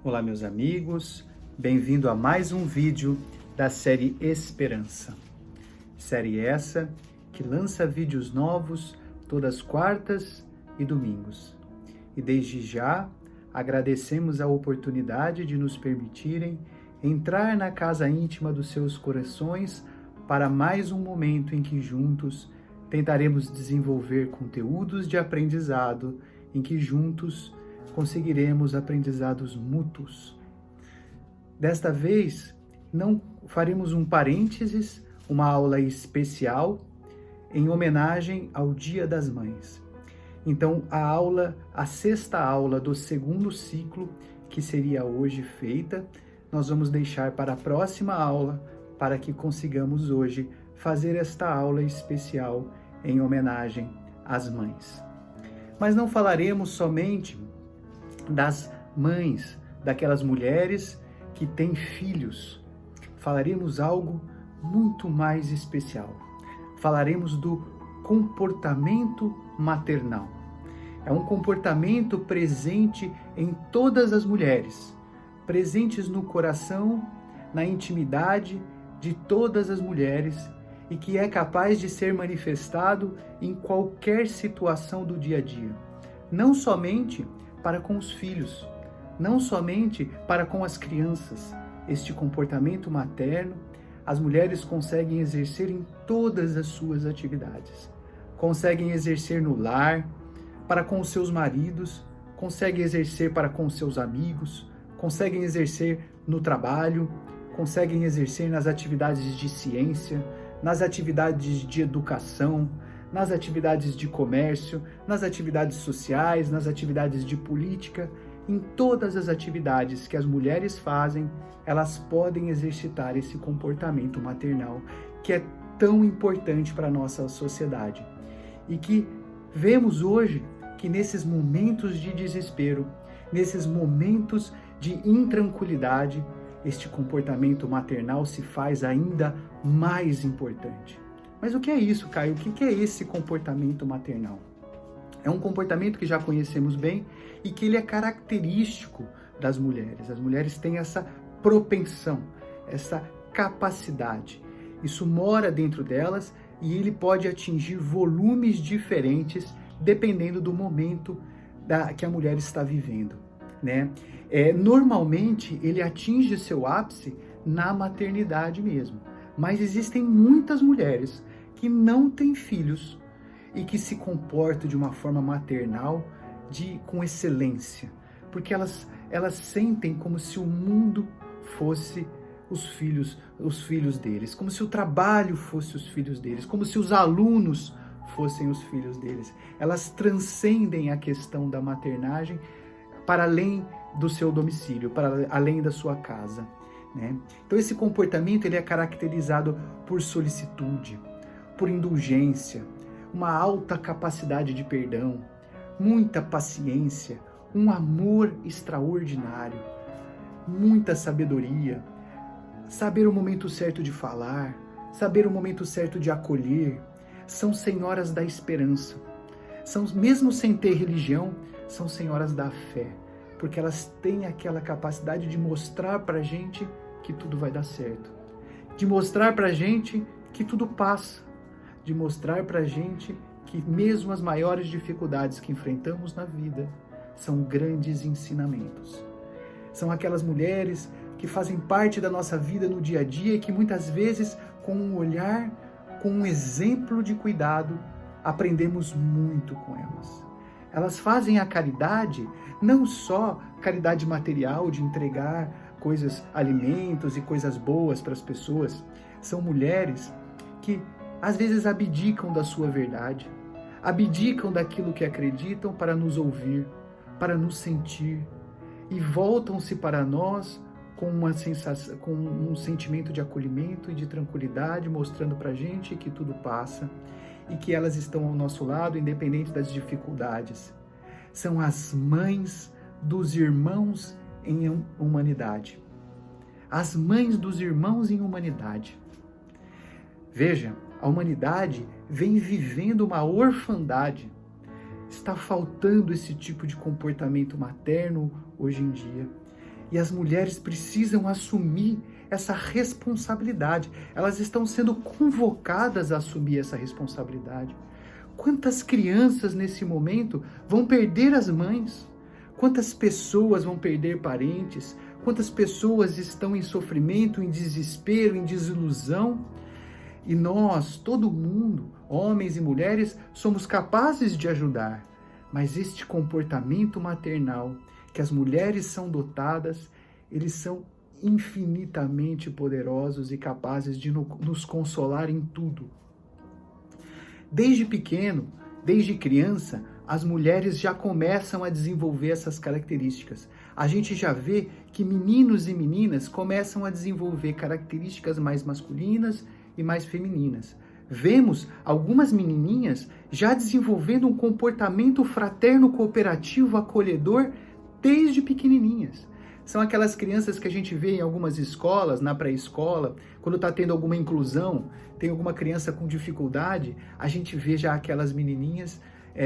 Olá, meus amigos, bem-vindo a mais um vídeo da série Esperança. Série essa que lança vídeos novos todas quartas e domingos. E desde já agradecemos a oportunidade de nos permitirem entrar na casa íntima dos seus corações para mais um momento em que juntos tentaremos desenvolver conteúdos de aprendizado, em que juntos conseguiremos aprendizados mútuos. Desta vez, não faremos um parênteses, uma aula especial em homenagem ao Dia das Mães. Então, a sexta aula do segundo ciclo, que seria hoje feita, nós vamos deixar para a próxima aula, para que consigamos hoje fazer esta aula especial em homenagem às mães. Mas não falaremos somente das mães, daquelas mulheres que têm filhos. Falaremos algo muito mais especial. Falaremos do comportamento maternal. É um comportamento presente em todas as mulheres, presentes no coração, na intimidade de todas as mulheres e que é capaz de ser manifestado em qualquer situação do dia a dia. Não somente para com os filhos, não somente para com as crianças. Este comportamento materno, as mulheres conseguem exercer em todas as suas atividades. Conseguem exercer no lar, para com os seus maridos, conseguem exercer para com os seus amigos, conseguem exercer no trabalho, conseguem exercer nas atividades de ciência, nas atividades de educação, nas atividades de comércio, nas atividades sociais, nas atividades de política, em todas as atividades que as mulheres fazem, elas podem exercitar esse comportamento maternal que é tão importante para a nossa sociedade. E que vemos hoje que nesses momentos de desespero, nesses momentos de intranquilidade, este comportamento maternal se faz ainda mais importante. Mas o que é isso, Caio? O que é esse comportamento maternal? É um comportamento que já conhecemos bem e que ele é característico das mulheres. As mulheres têm essa propensão, essa capacidade. Isso mora dentro delas e ele pode atingir volumes diferentes dependendo do momento que a mulher está vivendo, né? Normalmente ele atinge seu ápice na maternidade mesmo. Mas existem muitas mulheres que não têm filhos e que se comportam de uma forma maternal com excelência, porque elas sentem como se o mundo fosse os filhos deles, como se o trabalho fosse os filhos deles, como se os alunos fossem os filhos deles. Elas transcendem a questão da maternagem para além do seu domicílio, para além da sua casa. Então esse comportamento ele é caracterizado por solicitude, por indulgência, uma alta capacidade de perdão, muita paciência, um amor extraordinário, muita sabedoria, saber o momento certo de falar, saber o momento certo de acolher. São senhoras da esperança, mesmo sem ter religião, são senhoras da fé, porque elas têm aquela capacidade de mostrar pra gente que tudo vai dar certo, de mostrar pra gente que tudo passa, de mostrar pra gente que mesmo as maiores dificuldades que enfrentamos na vida são grandes ensinamentos. São aquelas mulheres que fazem parte da nossa vida no dia a dia e que muitas vezes, com um olhar, com um exemplo de cuidado, aprendemos muito com elas. Elas fazem a caridade, não só caridade material, de entregar coisas, alimentos e coisas boas para as pessoas. São mulheres que às vezes abdicam da sua verdade, abdicam daquilo que acreditam para nos ouvir, para nos sentir e voltam-se para nós com uma sensação, com um sentimento de acolhimento e de tranquilidade, mostrando para a gente que tudo passa e que elas estão ao nosso lado, independente das dificuldades. São as mães dos irmãos em humanidade. As mães dos irmãos em humanidade. Veja, a humanidade vem vivendo uma orfandade. Está faltando esse tipo de comportamento materno hoje em dia. E as mulheres precisam assumir essa responsabilidade. Elas estão sendo convocadas a assumir essa responsabilidade. Quantas crianças nesse momento vão perder as mães? Quantas pessoas vão perder parentes? Quantas pessoas estão em sofrimento, em desespero, em desilusão? E nós, todo mundo, homens e mulheres, somos capazes de ajudar. Mas este comportamento maternal que as mulheres são dotadas, eles são infinitamente poderosos e capazes de nos consolar em tudo. Desde pequeno, desde criança, as mulheres já começam a desenvolver essas características. A gente já vê que meninos e meninas começam a desenvolver características mais masculinas e mais femininas. Vemos algumas menininhas já desenvolvendo um comportamento fraterno, cooperativo, acolhedor desde pequenininhas. São aquelas crianças que a gente vê em algumas escolas, na pré-escola, quando está tendo alguma inclusão, tem alguma criança com dificuldade, a gente vê já aquelas menininhas,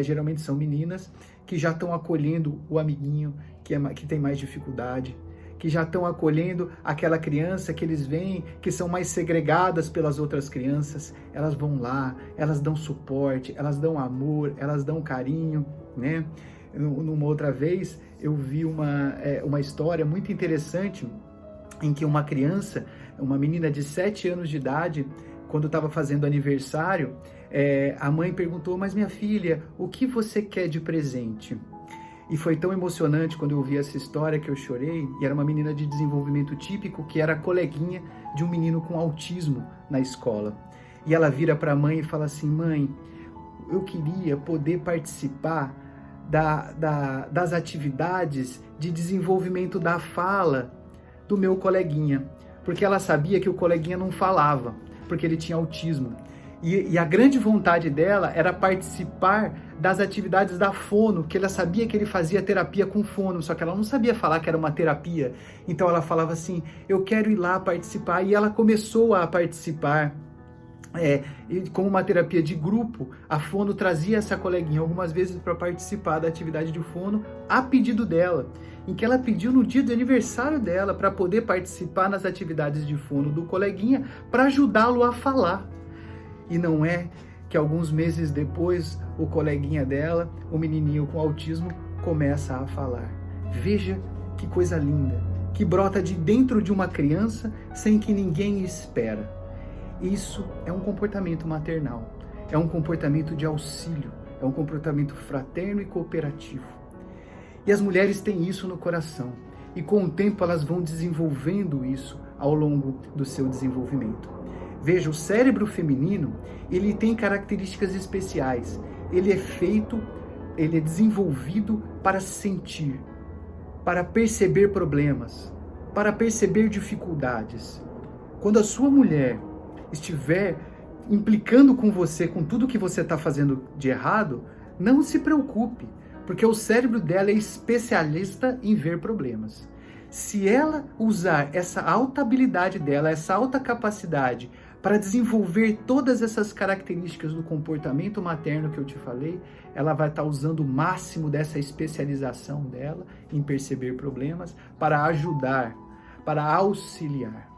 geralmente são meninas, que já estão acolhendo o amiguinho que tem mais dificuldade, que já estão acolhendo aquela criança que eles veem que são mais segregadas pelas outras crianças. Elas vão lá, elas dão suporte, elas dão amor, elas dão carinho, né? Numa outra vez, eu vi uma história muito interessante em que uma criança, uma menina de 7 anos de idade, quando estava fazendo aniversário, a mãe perguntou: mas minha filha, o que você quer de presente? E foi tão emocionante quando eu ouvi essa história que eu chorei. E era uma menina de desenvolvimento típico que era coleguinha de um menino com autismo na escola. E ela vira para a mãe e fala assim: mãe, eu queria poder participar das atividades de desenvolvimento da fala do meu coleguinha, porque ela sabia que o coleguinha não falava, porque ele tinha autismo. E a grande vontade dela era participar das atividades da fono, que ela sabia que ele fazia terapia com fono, só que ela não sabia falar que era uma terapia. Então ela falava assim: eu quero ir lá participar. E ela começou a participar. Como uma terapia de grupo, a fono trazia essa coleguinha algumas vezes para participar da atividade de fono a pedido dela, em que ela pediu no dia do aniversário dela para poder participar nas atividades de fono do coleguinha para ajudá-lo a falar. E não é que alguns meses depois o coleguinha dela, o menininho com autismo, começa a falar. Veja que coisa linda, que brota de dentro de uma criança sem que ninguém espera. Isso é um comportamento maternal, é um comportamento de auxílio, é um comportamento fraterno e cooperativo. E as mulheres têm isso no coração, e com o tempo elas vão desenvolvendo isso ao longo do seu desenvolvimento. Veja, o cérebro feminino, ele tem características especiais. Ele é desenvolvido para sentir, para perceber problemas, para perceber dificuldades. Quando a sua mulher estiver implicando com você, com tudo que você está fazendo de errado, não se preocupe, porque o cérebro dela é especialista em ver problemas. Se ela usar essa alta habilidade dela, essa alta capacidade para desenvolver todas essas características do comportamento materno que eu te falei, ela vai estar usando o máximo dessa especialização dela em perceber problemas para ajudar, para auxiliar.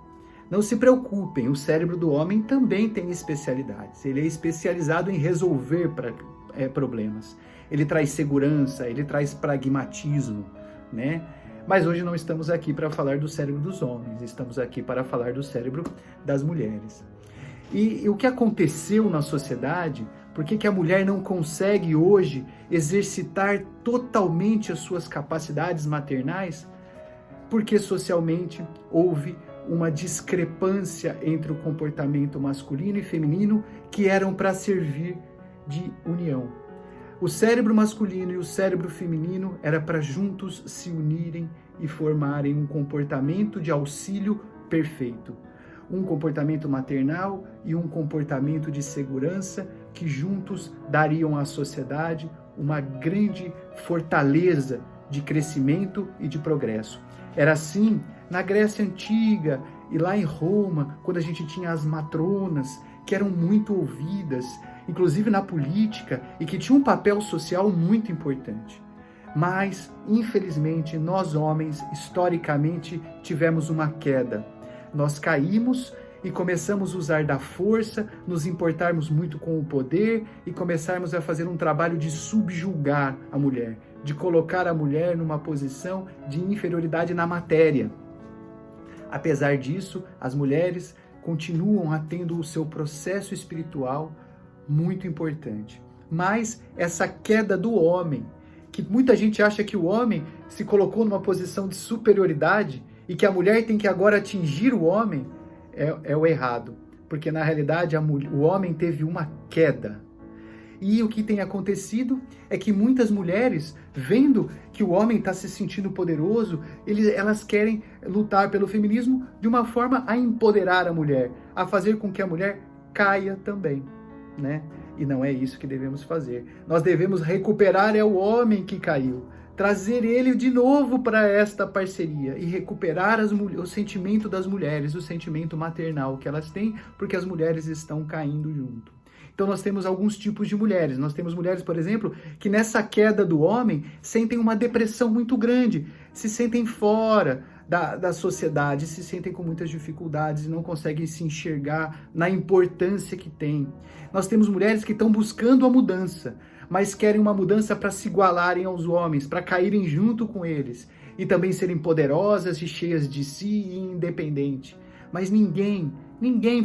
Não se preocupem, o cérebro do homem também tem especialidades. Ele é especializado em resolver problemas. Ele traz segurança, ele traz pragmatismo, né? Mas hoje não estamos aqui para falar do cérebro dos homens, estamos aqui para falar do cérebro das mulheres. E o que aconteceu na sociedade, por que a mulher não consegue hoje exercitar totalmente as suas capacidades maternais? Porque socialmente houve uma discrepância entre o comportamento masculino e feminino que eram para servir de união. O cérebro masculino e o cérebro feminino era para juntos se unirem e formarem um comportamento de auxílio perfeito. Um comportamento maternal e um comportamento de segurança que juntos dariam à sociedade uma grande fortaleza de crescimento e de progresso. Era assim na Grécia Antiga e lá em Roma, quando a gente tinha as matronas, que eram muito ouvidas, inclusive na política, e que tinham um papel social muito importante. Mas, infelizmente, nós homens, historicamente, tivemos uma queda. Nós caímos e começamos a usar da força, nos importarmos muito com o poder e começarmos a fazer um trabalho de subjugar a mulher, de colocar a mulher numa posição de inferioridade na matéria. Apesar disso, as mulheres continuam tendo o seu processo espiritual muito importante. Mas essa queda do homem, que muita gente acha que o homem se colocou numa posição de superioridade e que a mulher tem que agora atingir o homem, é o errado. Porque na realidade o homem teve uma queda. E o que tem acontecido é que muitas mulheres, vendo que o homem está se sentindo poderoso, elas querem lutar pelo feminismo de uma forma a empoderar a mulher, a fazer com que a mulher caia também, né? E não é isso que devemos fazer. Nós devemos recuperar o homem que caiu, trazer ele de novo para esta parceria e recuperar o sentimento das mulheres, o sentimento maternal que elas têm, porque as mulheres estão caindo junto. Então nós temos alguns tipos de mulheres. Nós temos mulheres, por exemplo, que nessa queda do homem sentem uma depressão muito grande, se sentem fora da sociedade, se sentem com muitas dificuldades e não conseguem se enxergar na importância que tem. Nós temos mulheres que estão buscando a mudança, mas querem uma mudança para se igualarem aos homens, para caírem junto com eles e também serem poderosas e cheias de si e independentes. Mas ninguém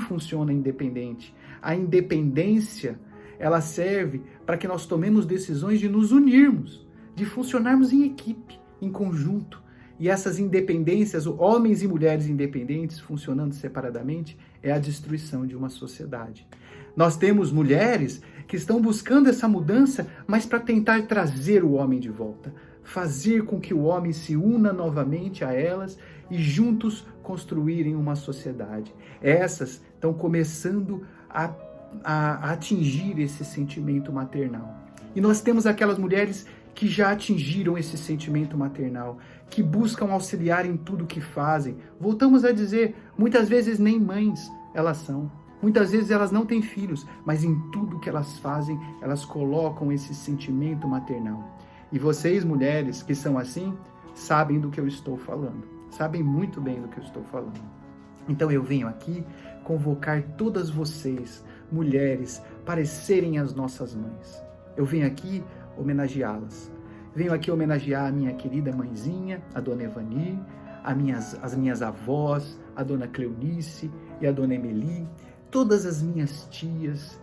funciona independente. A independência, ela serve para que nós tomemos decisões de nos unirmos, de funcionarmos em equipe, em conjunto. E essas independências, homens e mulheres independentes funcionando separadamente, é a destruição de uma sociedade. Nós temos mulheres que estão buscando essa mudança, mas para tentar trazer o homem de volta, fazer com que o homem se una novamente a elas e juntos construírem uma sociedade. Essas estão começando a atingir esse sentimento maternal. E nós temos aquelas mulheres que já atingiram esse sentimento maternal, que buscam auxiliar em tudo que fazem. Voltamos a dizer, muitas vezes nem mães elas são. Muitas vezes elas não têm filhos, mas em tudo que elas fazem, elas colocam esse sentimento maternal. E vocês, mulheres que são assim, sabem do que eu estou falando. Sabem muito bem do que eu estou falando. Então eu venho aqui convocar todas vocês, mulheres, para serem as nossas mães. Eu venho aqui homenageá-las. Venho aqui homenagear a minha querida mãezinha, a dona Evani, as minhas avós, a dona Cleonice e a dona Emeli, todas as minhas tias,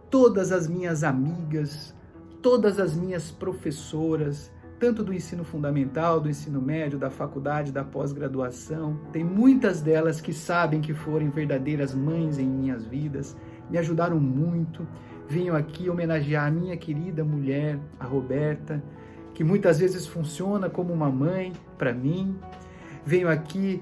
todas as minhas amigas, todas as minhas professoras, tanto do ensino fundamental, do ensino médio, da faculdade, da pós-graduação. Tem muitas delas que sabem que foram verdadeiras mães em minhas vidas, me ajudaram muito. Venho aqui homenagear a minha querida mulher, a Roberta, que muitas vezes funciona como uma mãe para mim. Venho aqui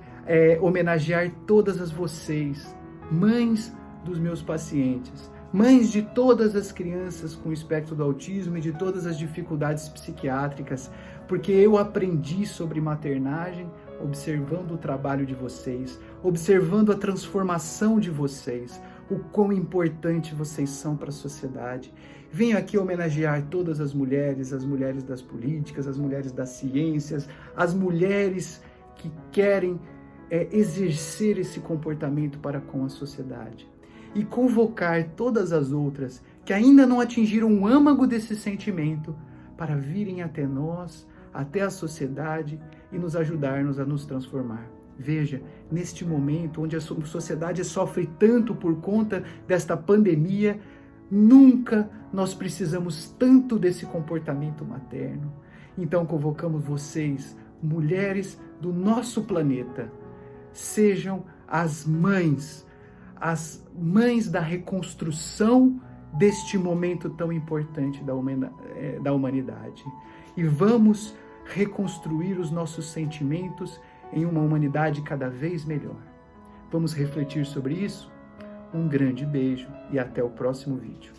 homenagear todas as vocês, mães dos meus pacientes, mães de todas as crianças com espectro do autismo e de todas as dificuldades psiquiátricas, porque eu aprendi sobre maternagem observando o trabalho de vocês, observando a transformação de vocês, o quão importante vocês são para a sociedade. Venho aqui homenagear todas as mulheres das políticas, as mulheres das ciências, as mulheres que querem exercer esse comportamento para com a sociedade. E convocar todas as outras que ainda não atingiram o âmago desse sentimento para virem até nós, até a sociedade e nos ajudarmos a nos transformar. Veja, neste momento onde a sociedade sofre tanto por conta desta pandemia, nunca nós precisamos tanto desse comportamento materno. Então convocamos vocês, mulheres do nosso planeta, sejam as mães da reconstrução deste momento tão importante da humanidade. E vamos reconstruir os nossos sentimentos em uma humanidade cada vez melhor. Vamos refletir sobre isso? Um grande beijo e até o próximo vídeo.